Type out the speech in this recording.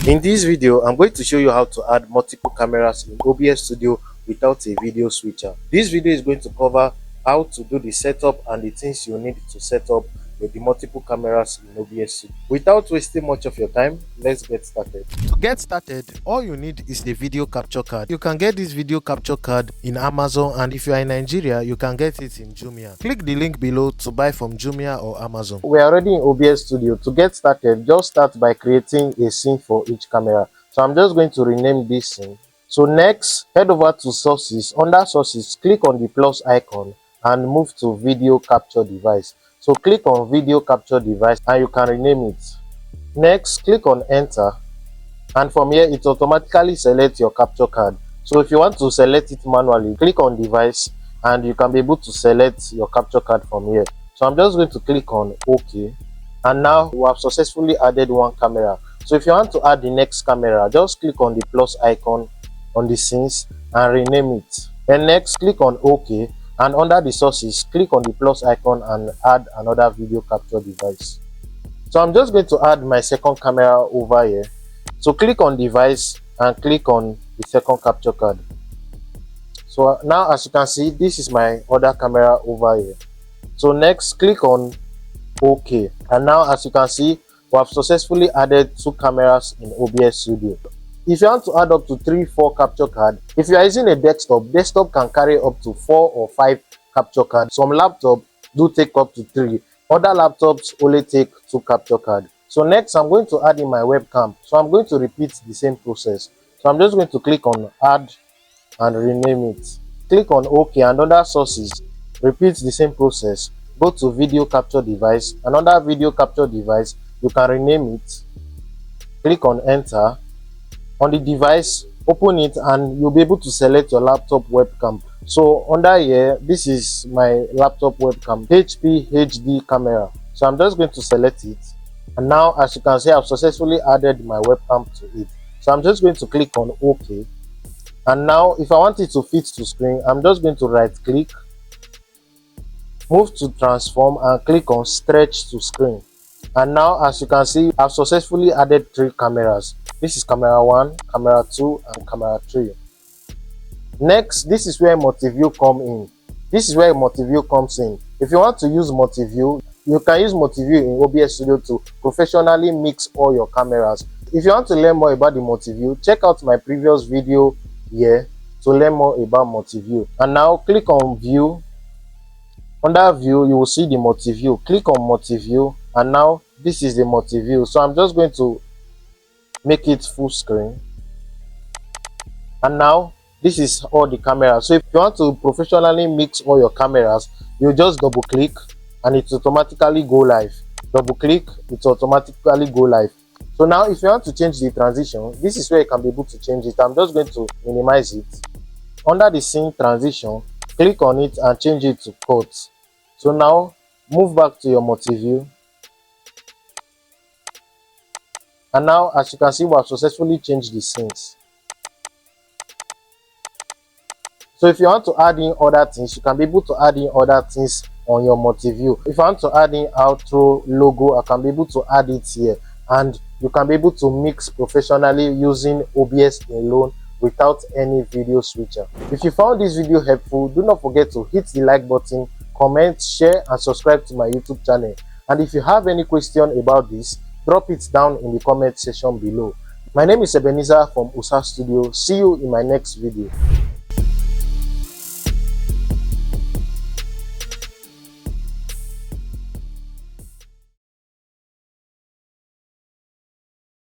In this video, I'm going to show you how to add multiple cameras in OBS Studio without a video switcher. This video is going to cover how to do the setup and the things you need to set up with the multiple cameras in OBS Studio. Without wasting much of your time, let's get started. To get started, all you need is a video capture card. You can get this video capture card in Amazon, and if you are in Nigeria, you can get it in Jumia. Click the link below to buy from Jumia or Amazon. We are already in OBS Studio. To get started, just start by creating a scene for each camera. So I'm just going to rename this scene. So next, head over to sources. Under sources, click on the plus icon and move to video capture device. So click on video capture device and you can rename it. Next, click on enter, and from here it automatically selects your capture card. So if you want to select it manually, click on device and you can be able to select your capture card from here. So I'm just going to click on OK, and now we have successfully added one camera. So if you want to add the next camera, just click on the plus icon on the scenes and rename it. Then next, click on OK, and under the sources, click on the plus icon and add another video capture device. So I'm just going to add my second camera over here. So click on device and click on the second capture card. So now, as you can see, this is my other camera over here. So next, click on OK, and now as you can see, we have successfully added two cameras in OBS Studio. If you want to add up to 3-4 capture cards, if you are using a desktop can carry up to 4 or 5 capture cards. Some laptops do take up to 3. Other laptops only take 2 capture cards. So next, I'm going to add in my webcam. So I'm going to repeat the same process. So I'm just going to click on add and rename it. Click on OK, and under sources, repeat the same process. Go to video capture device, and under video capture device, you can rename it. Click on enter. On the device, open it and you'll be able to select your laptop webcam. So under here, this is my laptop webcam, HP HD camera. So I'm just going to select it, and now as you can see, I've successfully added my webcam to it. So I'm just going to click on OK, and now if I want it to fit to screen, I'm just going to right click, move to transform and click on stretch to screen. And now as you can see, I've successfully added 3 cameras. This is camera 1, camera 2 and camera 3. Next, this is where multiview comes in. This is where multiview comes in. If you want to use multiview, you can use multiview in OBS Studio to professionally mix all your cameras. If you want to learn more about the multiview, check out my previous video here to learn more about multiview. And now click on view. Under view, you will see the multiview. Click on multiview, and now this is the multiview. So I'm just going to make it full screen, and now this is all the cameras. So if you want to professionally mix all your cameras, you just double click and it automatically go live. Double click, it automatically go live. So now if you want to change the transition, this is where you can be able to change it. I'm just going to minimize it. Under the scene transition, click on it and change it to cut. So now move back to your multiview, and now as you can see, we have successfully changed the scenes. So if you want to add in other things, you can be able to add in other things on your multiview. If I want to add in outro logo, I can be able to add it here, and you can be able to mix professionally using OBS alone without any video switcher. If you found this video helpful, do not forget to hit the like button, comment, share and subscribe to my YouTube channel. And if you have any question about this, drop it down in the comment section below. My name is Ebenezer from OBS Studio. See you in my next video.